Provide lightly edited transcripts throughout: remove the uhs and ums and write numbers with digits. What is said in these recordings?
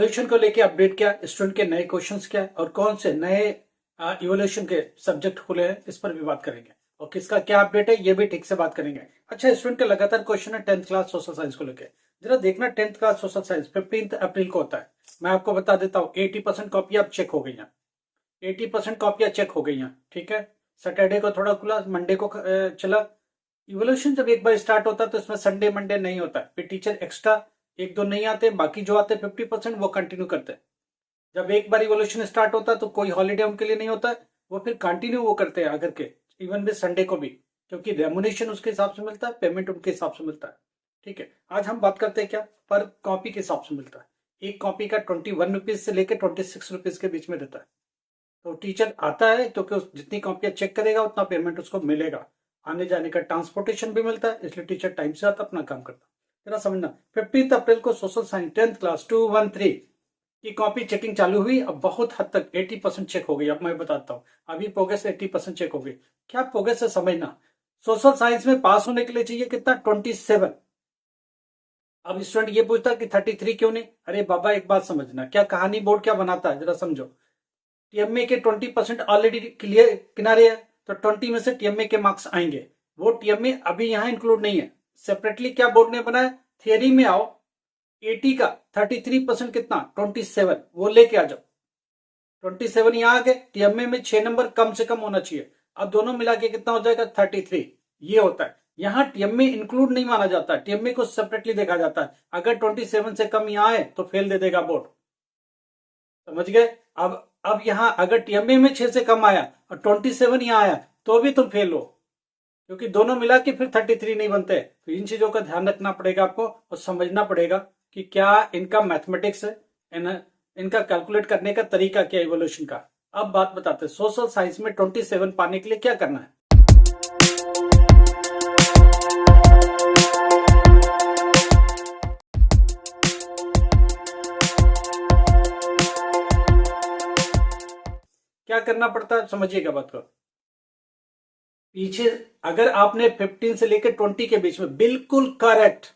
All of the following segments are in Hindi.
इवोल्यूशन को लेके अपडेट क्या, स्टूडेंट के नए क्वेश्चंस क्या और कौन से नए इवोल्यूशन के सब्जेक्ट खुले हैं, इस पर भी बात करेंगे और किसका क्या अपडेट है ये भी ठीक से बात करेंगे। अच्छा, स्टूडेंट का लगातार क्वेश्चन है 10th क्लास सोशल साइंस को लेकर। जरा देखना 10th क्लास सोशल साइंस 15 अप्रैल को होता है। मैं आपको बता देता हूँ 80% कॉपी अब चेक हो गई हैं। 80% कॉपियां चेक हो गई हैं। ठीक है, सैटरडे को थोड़ा खुला, मंडे को चला। इवोल्यूशन जब एक बार स्टार्ट होता है तो इसमें संडे मंडे नहीं होता है, फिर टीचर एक्स्ट्रा एक दो नहीं आते, बाकी जो आते 50% वो कंटिन्यू करते हैं। जब एक बार इवोल्यूशन स्टार्ट होता है तो कोई हॉलीडे उनके लिए नहीं होता है, वो फिर कंटिन्यू वो करते हैं आकर के, इवन भी संडे को भी, क्योंकि रेमुनेशन उसके हिसाब से मिलता है, पेमेंट उनके हिसाब से मिलता है। ठीक है, आज हम बात करते हैं क्या पर कॉपी के हिसाब से मिलता है। एक कॉपी का 21 रुपीज से लेकर 26 रुपीज के बीच में रहता है। तो टीचर आता है क्योंकि जितनी कॉपियां चेक करेगा उतना पेमेंट उसको मिलेगा, आने जाने का ट्रांसपोर्टेशन भी मिलता है, इसलिए टीचर टाइम से आता अपना काम करता है। जरा समझना, 15 अप्रैल को सोशल साइंस 10th क्लास 213 की कॉपी चेकिंग चालू हुई। अब बहुत हद तक 80% चेक हो गई। अब मैं बताता हूँ, अभी प्रोग्रेस 80% चेक हो गई। क्या प्रोग्रेस है समझना। सोशल साइंस में पास होने के लिए चाहिए कितना, 27। अब स्टूडेंट ये पूछता कि 33 क्यों नहीं। अरे बाबा एक बात समझना, क्या कहानी बोर्ड क्या बनाता है, जरा समझो। टीएमए के 20% ऑलरेडी क्लियर किनारे है, तो 20 में से टीएमए के मार्क्स आएंगे। वो टीएमए अभी यहां इंक्लूड नहीं है। सेपरेटली क्या बोर्ड ने बनाया, थियरी में आओ, 80 का 33% कितना, 27, वो लेके आ जाओ। 27 यहां आ गए, टीएमए में 6 नंबर कम से कम होना चाहिए। अब दोनों मिला के कितना हो जाएगा, 33। ये होता है, यहाँ टीएमए इंक्लूड नहीं माना जाता है, टीएमए को सेपरेटली देखा जाता है। अगर 27 से कम यहाँ आए तो फेल दे देगा बोर्ड, समझ गए। अब यहाँ अगर टीएमए में 6 से कम आया और 27 यहाँ आया तो भी तुम फेल हो, क्योंकि दोनों मिला के फिर 33 नहीं बनते। तो इन चीजों का ध्यान रखना पड़ेगा आपको और समझना पड़ेगा कि क्या इनका मैथमेटिक्स है, इनका कैलकुलेट करने का तरीका क्या इवोल्यूशन का। अब बात बताते हैं सोशल साइंस में 27 पाने के लिए क्या करना है। क्या करना पड़ता है समझिएगा बात को। पीछे अगर आपने 15 से लेकर 20 के बीच में बिल्कुल करेक्ट,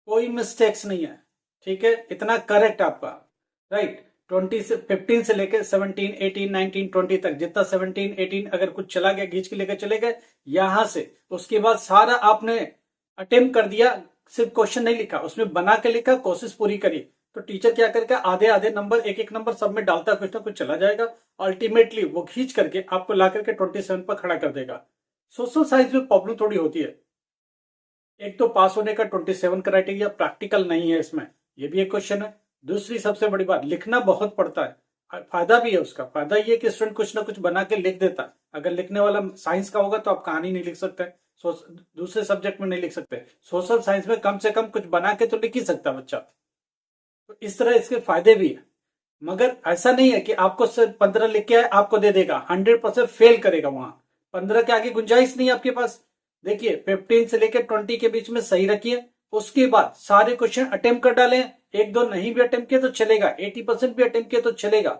कोई मिस्टेक्स नहीं है, ठीक है, इतना करेक्ट आपका, राइट। 20 से 15 से लेकर 17 18 19 20 तक, जितना 17 18 अगर कुछ चला गया खींच के लेकर चले गए यहां से, उसके बाद सारा आपने अटेम्प्ट कर दिया, सिर्फ क्वेश्चन नहीं लिखा, उसमें बना के लिखा, कोशिश पूरी करी, तो टीचर क्या करके आधे आधे नंबर, एक एक नंबर सब में डालता, कुछ ना कुछ चला जाएगा। अल्टीमेटली वो खींच करके आपको ला करके 27 पर खड़ा कर देगा। सोशल साइंस में प्रॉब्लम थोड़ी होती है, एक तो पास होने का 27 क्राइटेरिया, प्रैक्टिकल नहीं है इसमें, ये भी एक क्वेश्चन है। दूसरी सबसे बड़ी बात, लिखना बहुत पड़ता है। फायदा भी है उसका, फायदा ये कि स्टूडेंट कुछ ना कुछ बना के लिख देता है। अगर लिखने वाला साइंस का होगा तो आप कहानी नहीं लिख सकते, दूसरे सब्जेक्ट में नहीं लिख सकते। सोशल साइंस में कम से कम कुछ बना के तो लिख ही सकता बच्चा। तो इस तरह इसके फायदे भी है, मगर ऐसा नहीं है कि आपको सिर्फ 15 लिख के आपको दे देगा, 100% फेल करेगा वहां। 15 के आगे गुंजाइश नहीं है आपके पास। देखिए 15 से लेकर 20 के बीच में सही रखिए, उसके बाद सारे क्वेश्चन अटेम्प्ट कर डालें। एक दो नहीं भी अटेम्प्ट किए तो चलेगा, 80% भी अटेम्प्ट किए तो चलेगा।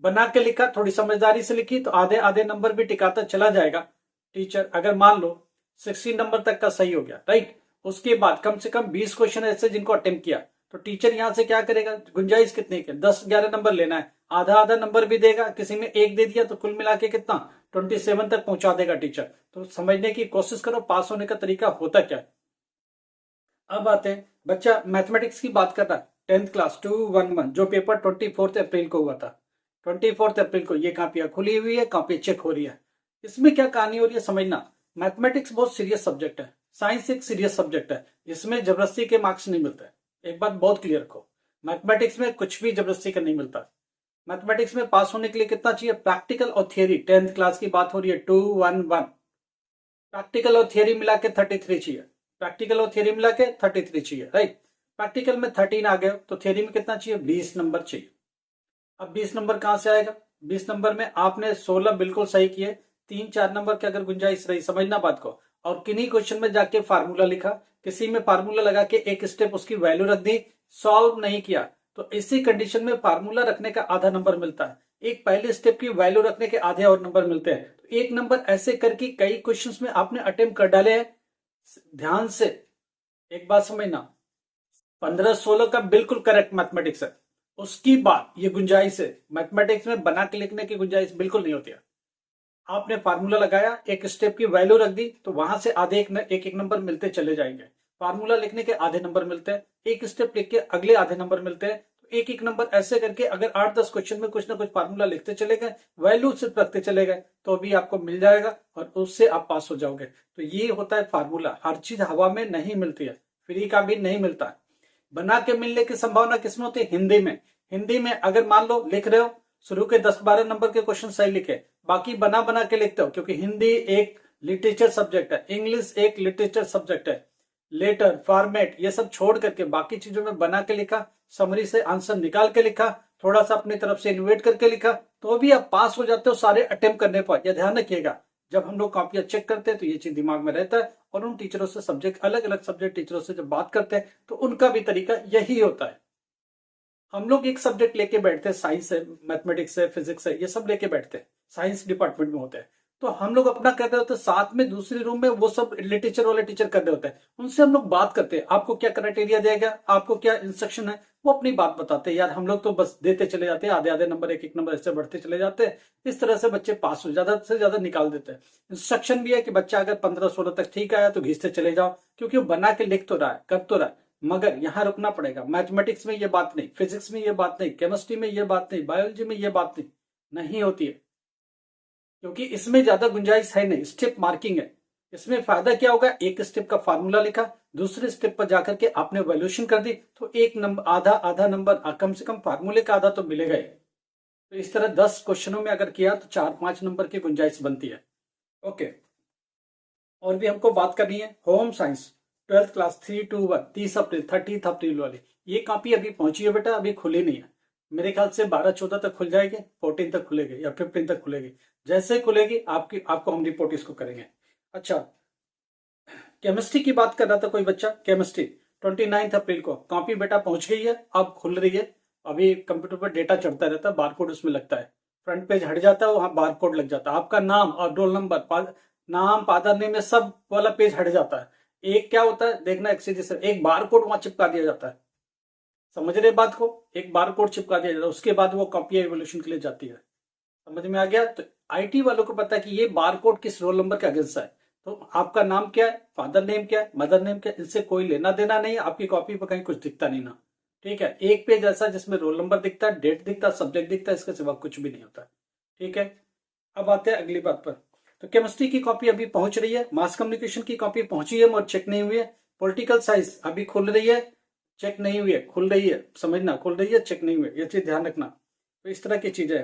बना के लिखा, थोड़ी समझदारी से लिखी तो आधे आधे नंबर भी टिकाता चला जाएगा टीचर। अगर मान लो 60 नंबर तक का सही हो गया, राइट, उसके बाद कम से कम 20 क्वेश्चन ऐसे जिनको अटेम्प्ट किया, तो टीचर यहां से क्या करेगा, गुंजाइश कितने के 10-11 नंबर लेना है, आधा आधा नंबर भी देगा, किसी में एक दे दिया तो कुल मिला के कितना 27 तक पहुंचा देगा टीचर। तो समझने की कोशिश करो पास होने का तरीका होता क्या है। अब आते हैं, बच्चा मैथमेटिक्स की बात कर रहा है 10th क्लास 211, जो पेपर 24 अप्रैल को हुआ था। 24 अप्रैल को ये कॉपियां खुली हुई है, कॉपी चेक हो रही है। इसमें क्या कहानी हो रही है समझना। मैथमेटिक्स बहुत सीरियस सब्जेक्ट है, साइंस एक सीरियस सब्जेक्ट है, इसमें जबरदस्ती के मार्क्स नहीं मिलते। एक बात बहुत क्लियर रखो, मैथमेटिक्स में कुछ भी जबरदस्ती का नहीं मिलता। मैथमेटिक्स में पास होने के लिए कितना चाहिए, प्रैक्टिकल और थियरी, 10th क्लास की बात हो रही है 211, प्रैक्टिकल और थियरी मिला के 33 चाहिए, प्रैक्टिकल और थियरी मिला के 33 चाहिए, राइट। प्रैक्टिकल में 13 आ गए तो थियरी में कितना चाहिए, 20 नंबर चाहिए। अब 20 नंबर कहां से आएगा, 20 नंबर में आपने 16 बिल्कुल सही किए, 3-4 नंबर की अगर गुंजाइश रही, समझना बात को। और किन्हीं क्वेश्चन में जाके फार्मूला लिखा, किसी में फार्मूला लगा के एक स्टेप उसकी वैल्यू रख दी, सॉल्व नहीं किया, तो इसी कंडीशन में फार्मूला रखने का आधा नंबर मिलता है, एक पहले स्टेप की वैल्यू रखने के आधे और नंबर मिलते हैं। तो एक नंबर ऐसे करके कई क्वेश्चंस में आपने अटेम्प्ट कर डाले हैं। ध्यान से एक बात समझना, 15-16 का बिल्कुल करेक्ट मैथमेटिक्स है। उसकी बात ये गुंजाइश है, मैथमेटिक्स में बना के लिखने की गुंजाइश बिल्कुल नहीं होती है। आपने फार्मूला लगाया, एक स्टेप की वैल्यू रख दी, तो वहां से आधे एक एक नंबर मिलते चले जाएंगे। फार्मूला लिखने के आधे नंबर मिलते हैं, एक स्टेप लिख के अगले आधे नंबर मिलते हैं, तो एक एक नंबर ऐसे करके अगर 8-10 क्वेश्चन में कुछ ना कुछ फार्मूला लिखते चले गए, वैल्यू सिर्फ रखते चले गए, तो भी आपको मिल जाएगा और उससे आप पास हो जाओगे। तो ये होता है फार्मूला। हर चीज हवा में नहीं मिलती है, फ्री का भी नहीं मिलता है। बना के मिलने की संभावना किसमें होती है? हिंदी में। हिंदी में अगर मान लो लिख रहे हो, शुरू के 10-12 नंबर के क्वेश्चन सही लिखे, बाकी बना बना के लिखते हो, क्योंकि हिंदी एक लिटरेचर सब्जेक्ट है, इंग्लिश एक लिटरेचर सब्जेक्ट है। लेटर फॉर्मेट ये सब छोड़ करके बाकी चीजों में बना के लिखा, समरी से आंसर निकाल के लिखा, थोड़ा सा अपनी तरफ से इन्वेट करके लिखा, तो भी आप पास हो जाते हो सारे अटेम्प्ट करने पर। यह ध्यान रखिएगा, जब हम लोग कॉपियां चेक करते हैं तो ये चीज दिमाग में रहता है, और उन टीचरों से सब्जेक्ट अलग अलग सब्जेक्ट टीचरों से जब बात करते हैं तो उनका भी तरीका यही होता है। हम लोग एक सब्जेक्ट लेके बैठते हैं, साइंस है, मैथमेटिक्स है, फिजिक्स है, ये सब लेके बैठते हैं, साइंस डिपार्टमेंट में होते हैं, तो हम लोग अपना कर रहे होते हैं, साथ में दूसरे रूम में वो सब लिटरेचर वाले टीचर कर रहे होते हैं, उनसे हम लोग बात करते हैं, आपको क्या क्राइटेरिया देगा, आपको क्या इंस्ट्रक्शन है, वो अपनी बात बताते हैं। यार हम लोग तो बस देते चले जाते हैं, आधे आधे नंबर एक एक नंबर ऐसे बढ़ते चले जाते हैं, इस तरह से बच्चे पास हो ज्यादा से ज्यादा निकाल देते हैं। इंस्ट्रक्शन भी है कि बच्चा अगर 15-16 तक ठीक आया तो घींचते चले जाओ, क्योंकि वो बना के लिख तो रहा है, कर तो रहा है, मगर यहां रुकना पड़ेगा। मैथमेटिक्स में ये बात नहीं, फिजिक्स में ये बात नहीं, केमिस्ट्री में ये बात नहीं, बायोलॉजी में ये बात नहीं होती है, क्योंकि इसमें ज्यादा गुंजाइश है नहीं, स्टेप मार्किंग है। इसमें फायदा क्या होगा? एक स्टेप का फार्मूला लिखा, दूसरे स्टेप पर जाकर के आपने वैल्यूएशन कर दी, तो एक नंबर आधा आधा नंबर कम से कम फार्मूले का आधा तो मिलेगा ही। तो इस तरह 10 क्वेश्चनों में अगर किया तो 4-5 नंबर की गुंजाइश बनती है। ओके, और भी हमको बात करनी है होम साइंस 12th क्लास 3-2-1 30 अप्रैल 30 अप्रैल वाली। ये कॉपी अभी पहुंची है बेटा, अभी खुली नहीं है। मेरे ख्याल से 12-14 तक खुल जाएगी, 14 तक खुलेगी या 15 तक खुलेगी। जैसे खुलेगी आपको हम रिपोर्ट इसको करेंगे। अच्छा, केमिस्ट्री की बात कर रहा था कोई बच्चा, केमिस्ट्री 29 अप्रैल को कॉपी बेटा पहुंच गई है, अब खुल रही है। अभी कंप्यूटर पर डेटा चढ़ता रहता है, बारकोड उसमें लगता है, फ्रंट पेज हट जाता है, वहां बारकोड लग जाता है, आपका नाम और रोल नंबर, नाम फादर नेम में सब वाला पेज हट जाता है। एक क्या होता है देखना, एक सीधे से एक बारकोड वहां चिपका दिया जाता है, समझ रहे बात को? एक बारकोड चिपका दिया जाता है, उसके बाद वो कॉपी एवोल्यूशन के लिए जाती है। समझ में आ गया? तो आईटी वालों को पता है कि ये बारकोड किस रोल नंबर के अगेंस्ट है। तो आपका नाम क्या है, फादर नेम क्या है, मदर नेम क्या है, इनसे कोई लेना देना नहीं है। आपकी कॉपी पर कहीं कुछ दिखता नहीं ना, ठीक है? एक पेज ऐसा जिसमें रोल नंबर दिखता है, डेट दिखता है, सब्जेक्ट दिखता है, इसके सिवा कुछ भी नहीं होता, ठीक है? अब आते हैं अगली बात पर। तो केमिस्ट्री की कॉपी अभी पहुंच रही है, मास कम्युनिकेशन की कॉपी पहुंची है और चेक नहीं हुई है, पॉलिटिकल साइंस अभी खुल रही है, चेक नहीं हुई है, खुल रही है, समझना, खुल रही है, चेक नहीं हुई है, ये चीज ध्यान रखना। तो इस तरह की चीजें है।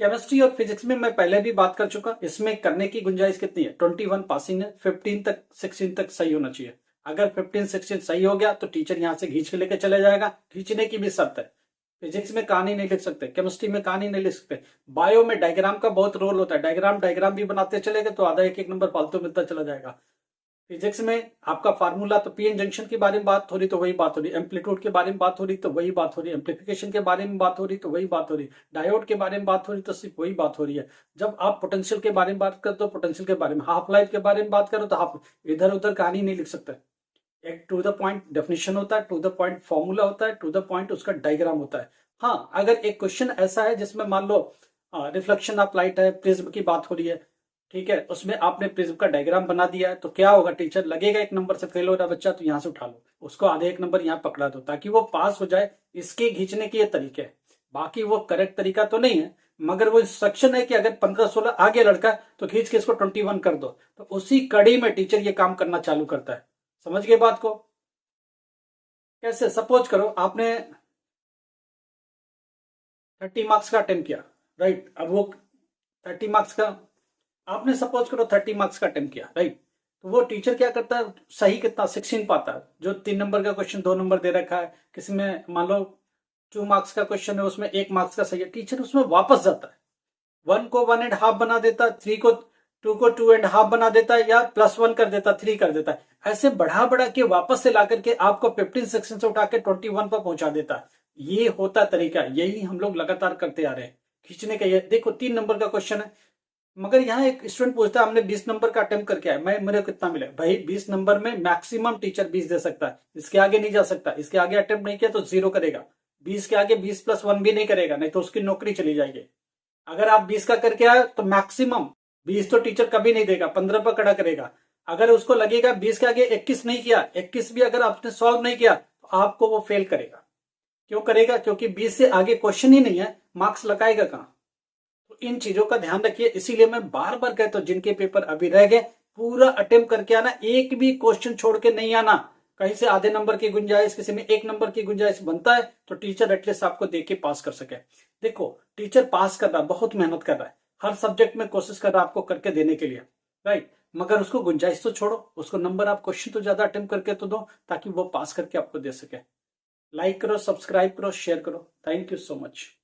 केमिस्ट्री और फिजिक्स में मैं पहले भी बात कर चुका, इसमें करने की गुंजाइश कितनी है? 21 पासिंग है, 15 तक 16 तक सही होना चाहिए। अगर 15-16 सही हो गया तो टीचर यहां से खींच के लेके चले जाएगा, खींचने की भी शर्त है। फिजिक्स में कहानी नहीं लिख सकते, केमिस्ट्री में कहानी नहीं लिख सकते, बायो में डायग्राम का बहुत रोल होता है, डायग्राम भी बनाते चले गए तो आधा एक एक नंबर फालतू मिलता चला जाएगा। फिजिक्स में आपका फार्मूला तो पीएन जंक्शन के बारे में बात हो रही तो वही बात हो रही, एम्पलीट्यूड के बारे में बात हो रही तो वही बात हो रही, एम्पलीफिकेशन के बारे में बात हो रही तो वही बात हो रही, डायोड के बारे में बात हो रही तो सिर्फ वही बात हो रही है। जब आप पोटेंशियल के बारे में बात करते हो पोटेंशियल के बारे में, हाफ लाइफ के बारे में बात करो तो आप इधर उधर कहानी नहीं लिख सकते। एक टू द पॉइंट डेफिनेशन होता है, टू द पॉइंट फॉर्मूला होता है, टू द पॉइंट उसका डायग्राम होता है। हाँ, अगर एक क्वेश्चन ऐसा है जिसमें मान लो रिफ्लेक्शन ऑफ लाइट है, प्रिज्म की बात हो रही है, ठीक है, उसमें आपने प्रिज्म का डायग्राम बना दिया है, तो क्या होगा? टीचर लगेगा एक नंबर से फेल हो रहा बच्चा तो यहां से उठा लो, उसको आधे एक नंबर यहाँ पकड़ा दो ताकि वो पास हो जाए। इसके खींचने के ये तरीके है, बाकी वो करेक्ट तरीका तो नहीं है, मगर वो इंस्ट्रक्शन है कि अगर 15-16 आ गया लड़का तो खींच के इसको 21 कर दो, तो उसी कड़ी में टीचर ये काम करना चालू करता है। समझ गए बात को? कैसे? सपोज करो आपने 30 मार्क्स का अटेम्प्ट किया, राइट? अब वो 30 मार्क्स का आपने सपोज करो 30 मार्क्स का अटेम्प्ट किया, राइट? तो वो टीचर क्या करता है, सही कितना 16 पाता है। जो 3 नंबर का क्वेश्चन 2 नंबर दे रखा है, किसी में मान लो 2 मार्क्स का क्वेश्चन है उसमें 1 मार्क्स का सही है, टीचर उसमें वापस जाता है, 1 को 1.5 बना देता है, 2 को 2.5 बना देता है, या +1 कर देता है, 3 कर देता है, ऐसे बढ़ा बढ़ा के वापस से ला करके आपको 15-16 से उठा के 21 पर पहुंचा देता है। ये होता तरीका, यही हम लोग लगातार करते आ रहे हैं खींचने का। ये देखो 3 नंबर का क्वेश्चन है, मगर यहाँ एक स्टूडेंट पूछता है हमने 20 नंबर का अटेम्प्ट करके आया, मैं मेरे को कितना मिला भाई? 20 नंबर में मैक्सिमम टीचर 20 दे सकता है, इसके आगे नहीं जा सकता। इसके आगे अटेम्प्ट नहीं किया तो 0 करेगा, 20 के आगे 20+1 भी नहीं करेगा, नहीं तो उसकी नौकरी चली जाएगी। अगर आप 20 का करके आए तो मैक्सिमम 20 तो टीचर कभी नहीं देगा, 15 पर खड़ा करेगा। अगर उसको लगेगा 20 के आगे 21 नहीं किया, 21 भी अगर आपने सॉल्व नहीं किया तो आपको वो फेल करेगा। क्यों करेगा? क्योंकि 20 से आगे क्वेश्चन ही नहीं है, मार्क्स लगाएगा कहां? तो इन चीजों का ध्यान रखिए। इसीलिए मैं बार बार कहता हूं जिनके पेपर अभी रह गए पूरा अटेम्प्ट करके आना, एक भी क्वेश्चन छोड़ के नहीं आना। कहीं से आधे नंबर की गुंजाइश, किसी में 1 नंबर की गुंजाइश बनता है तो टीचर एटलीस्ट आपको देख के पास कर सके। देखो टीचर पास कर रहा, बहुत मेहनत कर रहा है, हर सब्जेक्ट में कोशिश कर रहा है आपको करके देने के लिए, राइट। मगर उसको गुंजाइश तो छोड़ो, उसको नंबर आप क्वेश्चन तो ज्यादा अटेम्प्ट करके तो दो ताकि वो पास करके आपको दे सके। लाइक करो, सब्सक्राइब करो, शेयर करो। Thank you so much.